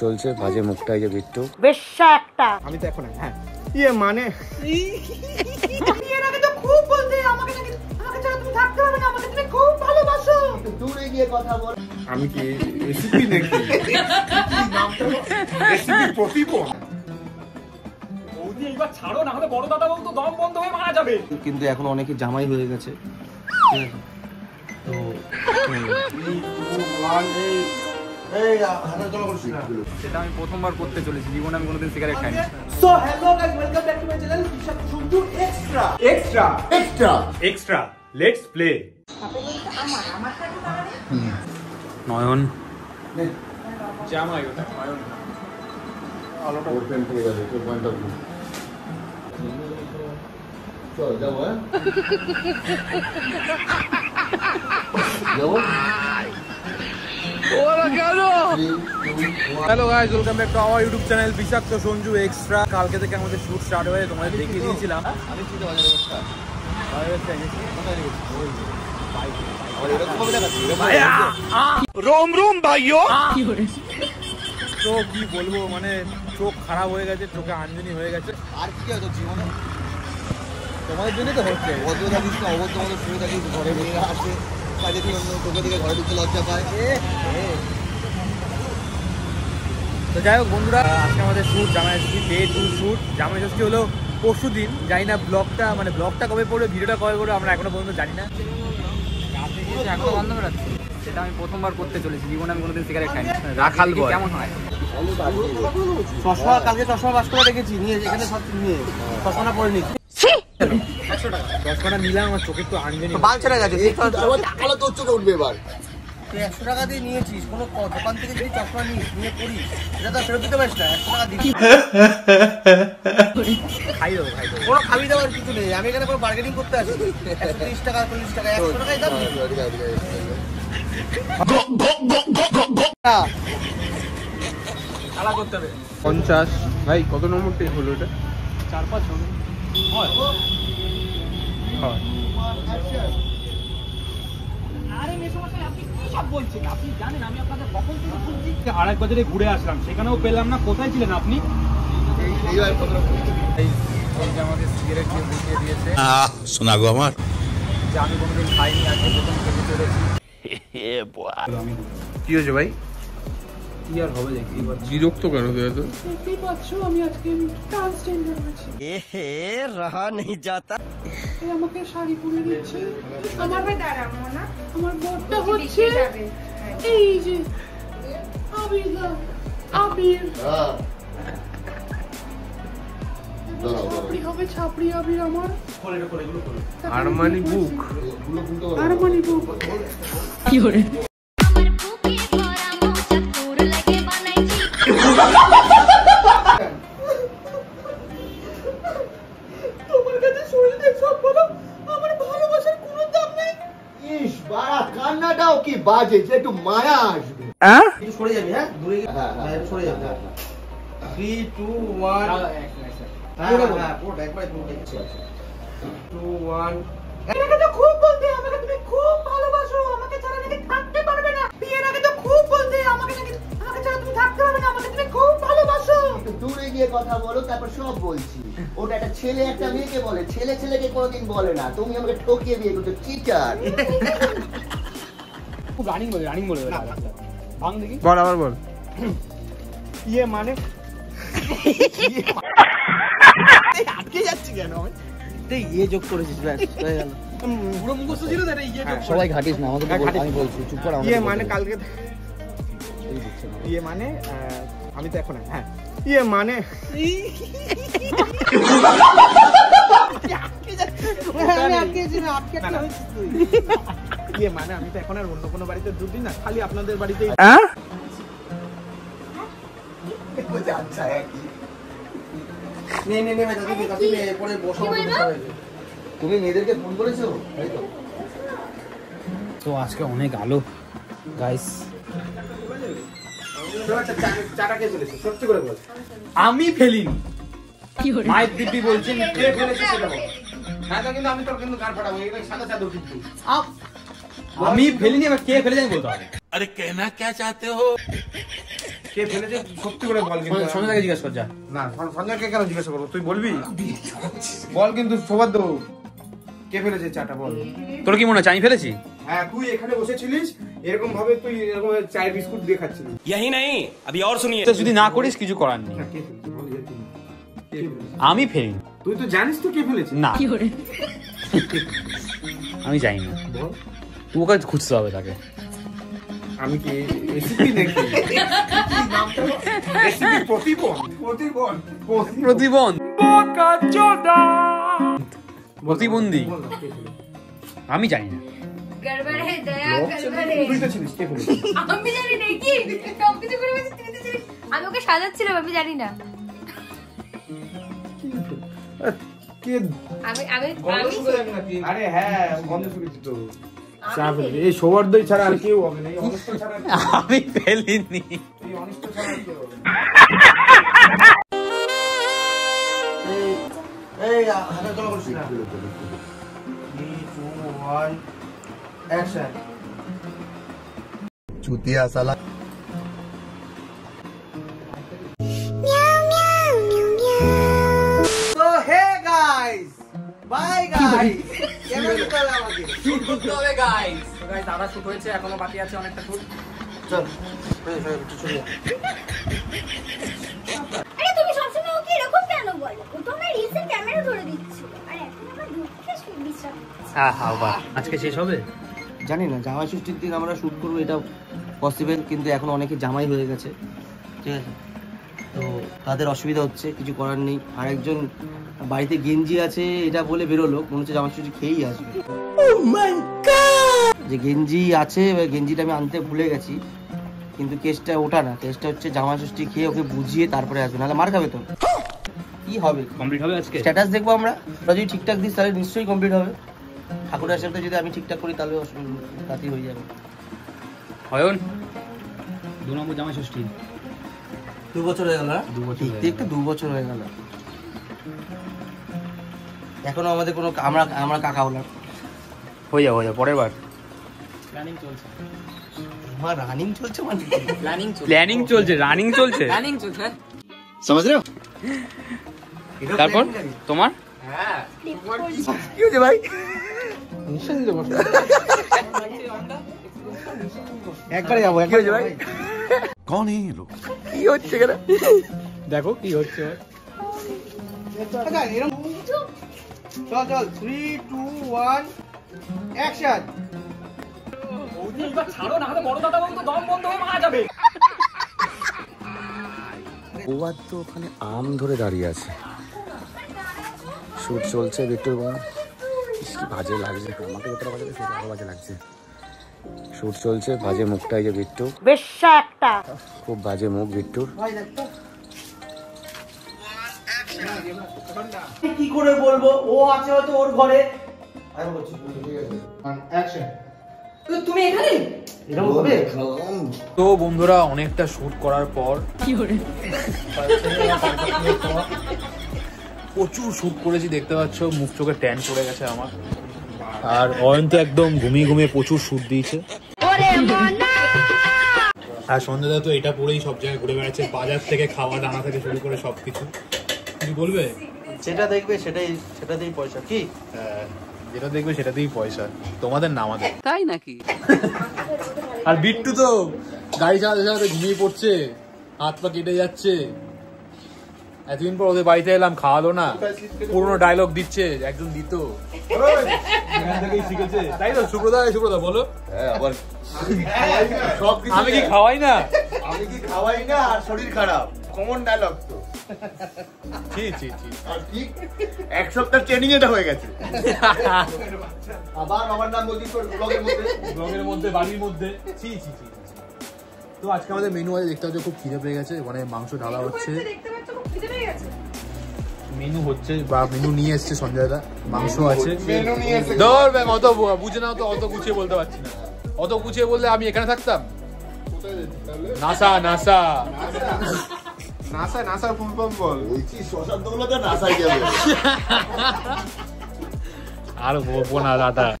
চলছে বাজে মুখটাই যে বিট্টু বেশ্যা একটা। আমি তো এখন হ্যাঁ ইয়ে মানে বিয়ের আগে তো খুব বলতে আমাকে ছাড়া তুমি থাকতে পারবে না, আমাকে তুমি খুব ভালোবাসো। দূরে গিয়ে কথা বল। আমি কি রেসিপি নাকি রেসিপি প্রতিপন বৌদি এইবার ছাড়ো, না হলে বড় দাদা বউ তো দম বন্ধ হয়ে মারা যাবে। কিন্তু এখন অনেকে জামাই হয়ে গেছে তো সেটা আমি প্রথমবার করতে চলেছি, জীবনে আমি কোনোদিন সিগারেট খাইনি। So hello guys, welcome back to my channel Vishal Sanju extra extra extra extra let's play. Nayan জামাই ওটা নয়ন আলোটা ওপেন হয়ে গেছে তো পয়েন্ট অফ ভিউ চল যাবো যাবো hello guys, welcome back to our YouTube channel বিষাক্ত সঞ্জু এক্সট্রা। কালকে থেকে আমাদের শুট স্টার্ট হয়ে তোমাদের দেখিয়ে দিয়েছিলাম। আমি চিন্তা রোম রোম ভাইও। তো কি বলবো, মানে চোখ খারাপ হয়ে গেছে, চোখে আঞ্জনি হয়ে গেছে। আর কি হতো জীবনে তোমাদের জন্য তো হচ্ছে অবদ্ধ থাকিস না, অবদ্ধ মতো শুয়ে থাকিস, ঘরে মেয়েরা আসে কাজে তুই অন্য তোকে দিকে ঘরে ঢুকতে লজ্জা পায়। তো যাই হোক বন্ধুরা, আজকে আমাদের শ্যুট জামাই ষষ্ঠী ডে 2 শ্যুট। জামাই ষষ্ঠী হলো পরশু দিন, জানি না ব্লগটা কবে পড়বে, ভিডিওটা কবে পড়বে আমরা এখনো পর্যন্ত জানি না। এখনো বন্ধ করে রাখছি, সেটা আমি প্রথমবার করতে চলেছি, জীবনে আমি কোনোদিন সিগারেট খাইনি। রাখাল বয় কেমন হয়? চশমা কালকে চশমা বাস করে রেখেছি, নিয়ে এখানে সব নিয়ে চশমাটা পরে নিচ্ছি। 100 টাকা চশমাটা নিলাম, আমার চোখে একটু আঞ্জনি বাল ছেড়ে গেছে, টাকালো তোর চোখে উঠবে এবার। তুই 100 টাকা দিয়ে নিয়েছিস, কোনো দোকান থেকে যদি চশমা নিয়ে পড়িস এটা তো ফেরত দিতে পারিস না। 100 টাকা দিবি, খাই দেবো। কোনো খাবি দেওয়ার কিছু নেই। আমি এখানে কোনো বার্গেনিং করতে আসি 130 টাকা 40 টাকা 100 টাকাই দাম। খেলা করতে হবে 50 ভাই কত নম্বরটাই হলো এটা? 4-5 জন হয়। আরে মেসমশাই, আপনি কি সব বলছেন? আপনি জানেন আমি আপনাদের কখন থেকে খুঁজছি। আরেক বাজারে ঘুরে আসলাম, সেখানেও পেলাম না। কোথায় ছিলেন আপনি? এই যে আমাকে সিগারেট দিয়ে বুঝিয়ে দিয়েছে। শোনা গো আমার, যে আমি কোনোদিন খাইনি, আজকে প্রথম খেতে চলেছি। কি হয়েছে ভাই? কি আর হবে দেখতেই পাচ্ছি। বিরক্ত কেন তুই এত? দেখতেই পাচ্ছ আমি আজকে ট্রান্সজেন্ডার হয়েছি। রাহা নেই যাতা। এই আমাকে শাড়ি পরে দিচ্ছে। আমার বোনটা হচ্ছে এই যে আবির। ছাপড়ি হবে, ছাপড়ি আবির আমার। আরমানি বুক কি করে তোমার কাছে শরীরে সব বলো, আমার ভালোবাসার কোনো দাম নেই। ইস বাড়া কান্নাটাও কি বাজে, যে একটু মায়া আসবে। একটু সরে যাবি, হ্যাঁ দূরে একটু সরে যাবি। 3 2 1 হ্যাঁ পোট একবার পোট 2 1। বিয়ের আগে তো খুব বলতে আমাকে তুমি খুব ভালোবাসো, আমাকে ছাড়া নাকি থাকতে পারবে না। বিয়ের আগে তো খুব বলতে আমাকে ছাড়া তুমি থাকতে পারবে না, আমাকে তুমি খুব ভালোবাসো। একটু দূরে গিয়ে কথা বলো, তারপর সব বলছি। ওটা একটা ছেলে একটা মেয়েকে বলে, ছেলেকে কোনোদিন বলে না। তুমি আমাকে ঠকিয়ে বিয়ে করছো, চিটার। খুব রানিং বলে ভাঙ দেখি। বল আবার বল। ইয়ে মানে আটকে যাচ্ছি কেন আমি? ইয়ে যোগ করেছিস, ব্যাস হয়ে গেল। পুরো মুখস্থ ছিল তো, এটা ইয়ে যোগ করে। সবাই ঘাটিস না আমাকে, আমি বলছি চুপ কর। ইয়ে মানে কালকে ইয়ে মানে আমি তো এখন হ্যাঁ ইয়ে মানে ইয়ে মানে আমি তো এখন আর অন্য কোনো বাড়িতে দুধ দিই না, খালি আপনাদের বাড়িতেই। আচ্ছা একই। তুমি মেয়েদেরকে ফোন করেছো? তো আজকে অনেক আলো গাইস। আমি ফেলিনি, মায়ের দিব্যি বলছেন কে ফেলেছে সেটা বলো। হ্যাঁ কিন্তু আমি তোর কিন্তু গান ফাটাবো, এটা সাদা চাদর কিন্তু। আমি ফেলিনি, এবার কে ফেলে যাই বলতে হবে। अरे कहना क्या चाहते हो? কে ফেলেছে সত্যি করে বল কিন্তু। সঞ্জয়কে জিজ্ঞাসা কর যা। না সঞ্জয়কে কেন জিজ্ঞাসা করবো, তুই বলবি? বল কিন্তু সবার দেবো, কে ফেলেছে চাটা বল। তোর কি মনে হচ্ছে আমি ফেলেছি? হ্যাঁ তুই এখানে বসেছিলিস, এরকম ভাবে তুই এরকম চায়ের বিস্কুট দিয়ে খাচ্ছিলিস। यही नहीं, अभी और सुनिए। তো যদি না করিস কিছু করার নেই। না, কে ফেলেছে বল, কে ফেলেছে? আমি ফেলিনি। তুই তো জানিস তো কে ফেলেছে। না আমি জানি না, বল। তোকে খুঁজতে হবে তাকে। আমি কি রেসিপি দেখি? রেসিপি প্রতিবন্ধী আমি জানি না। গড়বড় হে দয়া গড়বড় হে। তুই তো ছিলিস, কে ফেলেছে? আমি জানি না কি সবকিছু করে বসে তুই তো ছিলিস। আমি ওকে সাজাচ্ছিলাম, আমি জানি না। কে আমি আমি গন্ধ আমি শুকে যাবে নাকি? আরে হ্যাঁ গন্ধ শুকেছি তো। চা ফেলবি এই সৌহার্দ্যই ছাড়া আর কেউ হবে না, এই অনিষ্ট ছাড়া আর কেউ হবে না। আমি ফেলিনি। এই অনিষ্ট ছাড়া আর কেউ হবে না। এই হাতে তোলা করছিস না। 3 2 1 অ্যাকশন। चूतिया साला। তো হে গাইস, বাই গাইস। কেমন চলে আমাকে? শুট করতে হবে গাইস। তো গাইস দাদা শুট হয়েছে, এখনো বাকি আছে অনেকটা শুট। চল চল। আরে তুমি সবসময় ওকে এরকম কেন বলো? ও তো আমার রিলসে ক্যামেরা ধরে দিচ্ছিল। আর এখন আমার দুঃখে বিশ্রাম। হ্যাঁ বাহ, আজকে শেষ হবে। জানি না জামাই ষষ্ঠীর দিন আমরা শুট করবো এটা পসিবল, কিন্তু এখন অনেকে জামাই হয়ে গেছে, ঠিক আছে, তো তাদের অসুবিধা হচ্ছে, কিছু করার নেই। আরেকজন বাড়িতে গেঞ্জি আছে এটা বলে বেরোলো, মনে হচ্ছে জামাই ষষ্ঠী খেয়েই আসবে। যে গেঞ্জি আছে, গেঞ্জিটা আমি আনতে ভুলে গেছি, কিন্তু কেসটা ওটা না, কেসটা হচ্ছে জামাই ষষ্ঠী খেয়ে ওকে বুঝিয়ে তারপরে আসবে, নাহলে মার খাবে তো। কি হবে, কমপ্লিট হবে আজকে। স্ট্যাটাস দেখবো আমরা, ওরা যদি ঠিকঠাক দিস তাহলে নিশ্চয়ই কমপ্লিট হবে। ঠাকুরের সাথে যদি আমি ঠিকঠাক করি তাহলে রাতি হয়ে যাবে। অয়ন 2 নম্বর জামাই ষষ্ঠী 2 বছর হয়ে গেল, 2 বছর হয়ে দেখতে 2 বছর হয়ে গেল, এখনো আমাদের কোনো আমরা কাকা হলাম। হয়ে যাবে পরের বার। আমার রানিং চলছে, মানে প্ল্যানিং চলছে, রানিং চলছে। समझ रहे हो? তারপর তোমার কি হচ্ছে ভাই? একবারে যাবো, একবারে যাবো ভাই। कौन है ये लोग? কি হচ্ছে কেন দেখো কি হচ্ছে। চল চল 3 2 1 অ্যাকশন। ছাড়ো না, হলে বড় দাদা বলতো দম বন্ধ হয়ে মারা যাবে। ওয়ার তো ওখানে আম ধরে দাঁড়িয়ে আছে, শুট চলছে। বিট্টুর বোন কি বাজে লাগছে, আমাকে যতটা বাজে লাগছে আরো বাজে লাগছে। শুট চলছে, বাজে মুখটা, এই যে বিট্টু, বেশ্যা একটা। খুব বাজে মুখ বিট্টুর। কি করে বলবো, ও আছে হয়তো ওর ঘরে। আমি বলছি ঠিক আছে অ্যাকশন। তুমি এখানে এরকম হবে? তো বন্ধুরা অনেকটা শুট করার পর প্রচুর শুট করেছি, দেখতে পাচ্ছ মুখ চোখে ট্যান পড়ে গেছে আমার। আর অয়ন তো একদম ঘুমিয়ে ঘুমিয়ে প্রচুর শুট দিয়েছে। আর সঞ্জয় দা তো এটা পরেই সব জায়গায় ঘুরে বেড়াচ্ছে, বাজার থেকে খাওয়া দানা থেকে শুরু করে সবকিছু। কিছু বলবে? যেটা দেখবে সেটাতেই পয়সা। কি যেটা দেখবে সেটাতেই পয়সা, তোমাদের না আমাদের, তাই নাকি? আর বিট্টু তো গাড়ি চালাতে চালাতে ঘুমিয়ে পড়ছে, হাত পা কেটে যাচ্ছে। এতদিন পর ওদের বাড়িতে এলাম, খাওয়ালো না, পুরোনো ডায়লগ দিচ্ছে, একজন দিত শিখেছে, তাই তো? সুব্রতা বলো। আবার আমি কি খাওয়াই না? আমি কি খাওয়াই না আর শরীর খারাপ, কমন ডায়লগ তো। আর ঠিক 1 সপ্তাহ ট্রেনিং এটা হয়ে গেছে। আবার আমার নাম বলছিস তোর ব্লগের মধ্যে বাড়ির মধ্যে। তো আজকে আমাদের মেনু আছে, দেখতে হচ্ছে খুব খিদে পেয়ে গেছে, ওখানে মাংস ঢালা হচ্ছে, মেনু হচ্ছে বা মেনু নিয়ে এসছে সঞ্জয় দা, মাংস আছে। ধর ব্যাগ অত বুঝে না, তো অত গুছিয়ে বলতে পারছি না, অত গুছিয়ে বললে আমি এখানে থাকতাম। নাসা নাসা নাসা নাসার ফুল ফর্ম বল। বলছি শশার দৌলতে নাসাই যাবে। আর বলবো না দাদা।